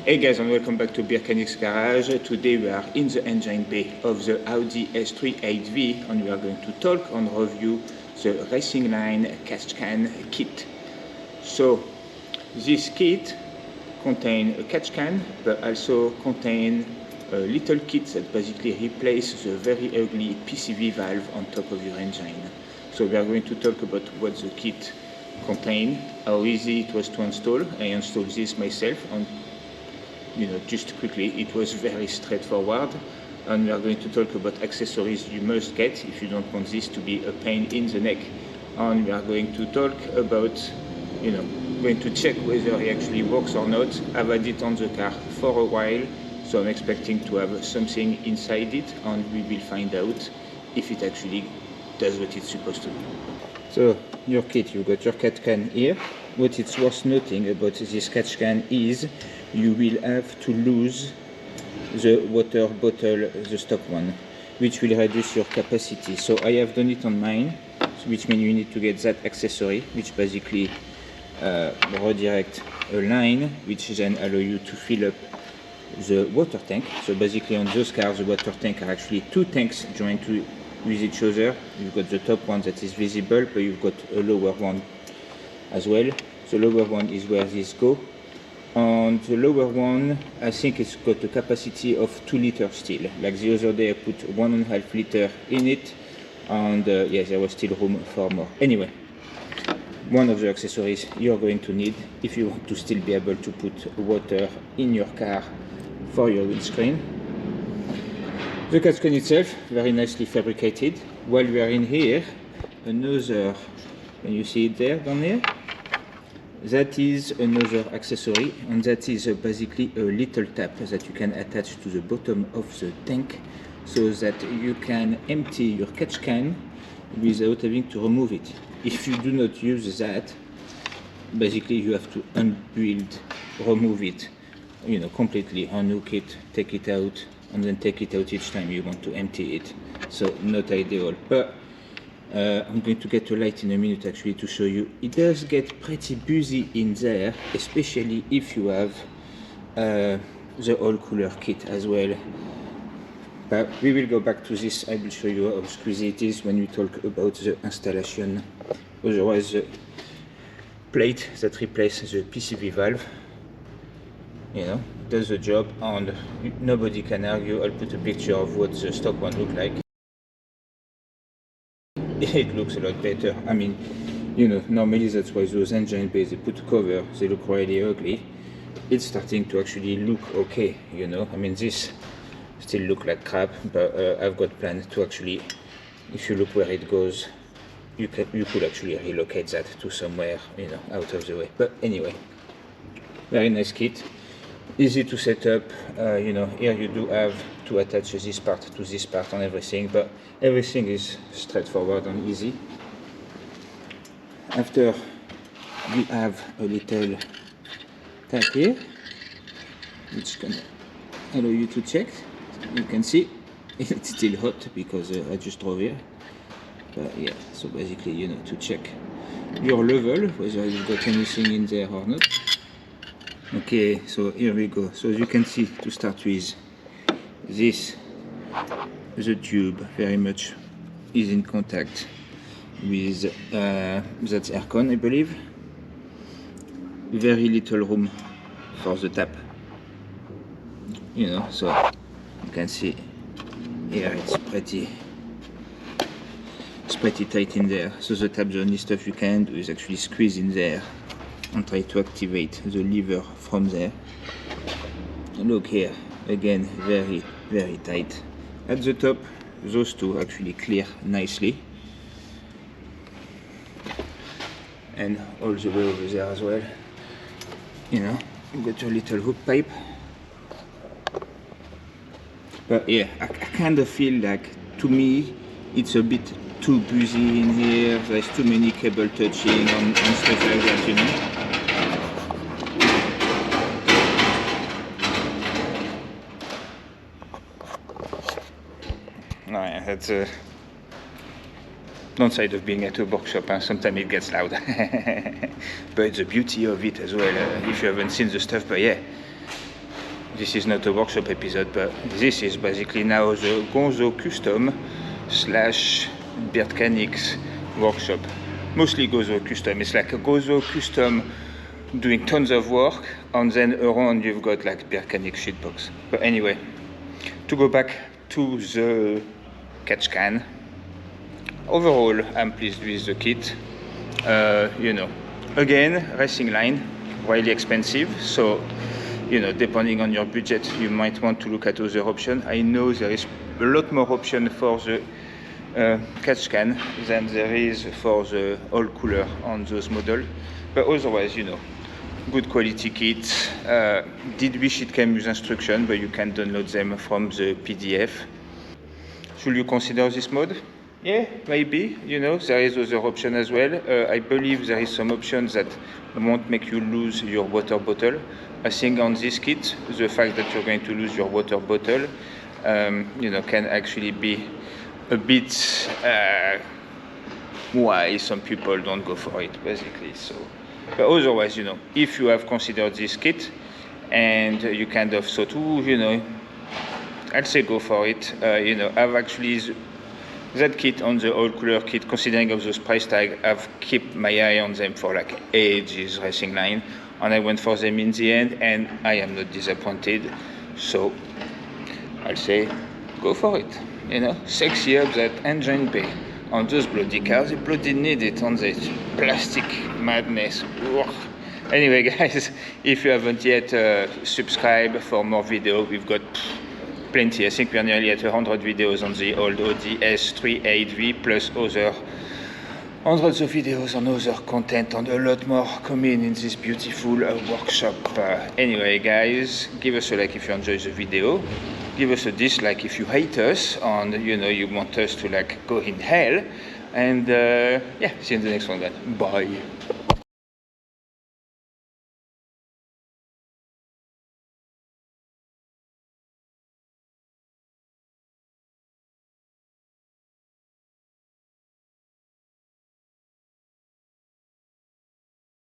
Hey guys, and welcome back to Beardchanics Garage. Today we are in the engine bay of the Audi S3 8V and we are going to talk and review the Racingline Catch Can kit. So this kit contains a catch can but also contains a little kit that basically replaces the very ugly PCV valve on top of your engine. So we are going to talk about what the kit contains, how easy it was to install. I installed this myself and just quickly, it was very straightforward, and we are going to talk about accessories you must get if you don't want this to be a pain in the neck. And we are going to talk about, going to check whether it actually works or not. I've had it on the car for a while, so I'm expecting to have something inside it, and we will find out if it actually does what it's supposed to do. So, your kit, you've got your catch can here. What it's worth noting about this catch can is you will have to lose the water bottle, the stock one, which will reduce your capacity. So I have done it on mine, which means you need to get that accessory, which basically redirect a line, which then allow you to fill up the water tank. So basically on those cars, the water tank are actually two tanks joined with each other. You've got the top one that is visible, but you've got a lower one as well. The lower one is where this go. And the lower one, I think it's got a capacity of 2 liters still. Like the other day I put 1.5 liter in it, and yeah, there was still room for more. Anyway, one of the accessories you're going to need if you want to still be able to put water in your car for your windscreen. The catch can itself, very nicely fabricated. While we are in here, another, can you see it there down there? That is another accessory, and that is basically a little tap that you can attach to the bottom of the tank so that you can empty your catch can without having to remove it. If you do not use that, basically you have to unbuild, remove it, completely, unhook it, take it out, and then take it out each time you want to empty it. So not ideal, but I'm going to get a light in a minute actually to show you. It does get pretty busy in there, especially if you have the oil cooler kit as well. But we will go back to this. I will show you how squeezy it is when we talk about the installation. Otherwise, the plate that replaces the PCV valve, does the job, and nobody can argue. I'll put a picture of what the stock one looks like. It looks a lot better. I mean, normally that's why those engine bays, they put a cover, they look really ugly. It's starting to actually look okay, I mean, this still look like crap, but I've got plans to actually, if you look where it goes, you could actually relocate that to somewhere, out of the way. But anyway, very nice kit. Easy to set up. Here you do have to attach this part to this part and everything, but everything is straightforward and easy. After, we have a little tap here, which can allow you to check. You can see it's still hot because I just drove here. But yeah, so basically, to check your level, whether you've got anything in there or not. Okay, so here we go. So as you can see, to start with, the tube very much is in contact with that's aircon, I believe. Very little room for the tap. So you can see here it's pretty tight in there. So the tap, the only stuff you can do is actually squeeze in there and try to activate the lever from there. Look here, again, very, very tight. At the top, those two actually clear nicely. And all the way over there as well. You got your little hook pipe. But yeah, I kind of feel like, to me, it's a bit too busy in here. There's too many cable touching and stuff like that, That's a downside of being at a workshop, sometimes it gets loud. But it's the beauty of it as well, if you haven't seen the stuff. But yeah, this is not a workshop episode, but this is basically now the Gonzo Custom slash Beardchanics workshop. Mostly Gonzo Custom. It's like a Gonzo Custom doing tons of work, and then around you've got like Beardchanics shitbox. But anyway, to go back to the Catch Can. Overall, I'm pleased with the kit. You know, again, Racingline, really expensive. So, you know, depending on your budget, you might want to look at other options. I know there is a lot more option for the Catch Can than there is for the oil cooler on those models. But otherwise, you know, good quality kit. Did wish it came with instruction, but you can download them from the PDF. Should you consider this mode? Yeah, maybe. You know, there is other option as well. I believe there is some options that won't make you lose your water bottle. I think on this kit, the fact that you're going to lose your water bottle, you know, can actually be a bit why some people don't go for it, basically. So, but otherwise, you know, if you have considered this kit and you kind of thought, ooh, you know, I'd say go for it. You know, I've actually that kit on the oil cooler kit, considering of those price tag, I've kept my eye on them for like ages, Racingline, and I went for them in the end, and I am not disappointed. So I'll say go for it. You know, sexy up that engine bay on those bloody cars. They bloody need it on this plastic madness. Ugh. Anyway, guys, if you haven't yet subscribed for more video, we've got plenty. I think we're nearly at 100 videos on the old Audi S3 8V, plus other hundreds of videos on other content, and a lot more coming in this beautiful workshop. Anyway, guys, give us a like if you enjoy the video. Give us a dislike if you hate us, and you know you want us to like go in hell. And yeah, see you in the next one, guys. Bye.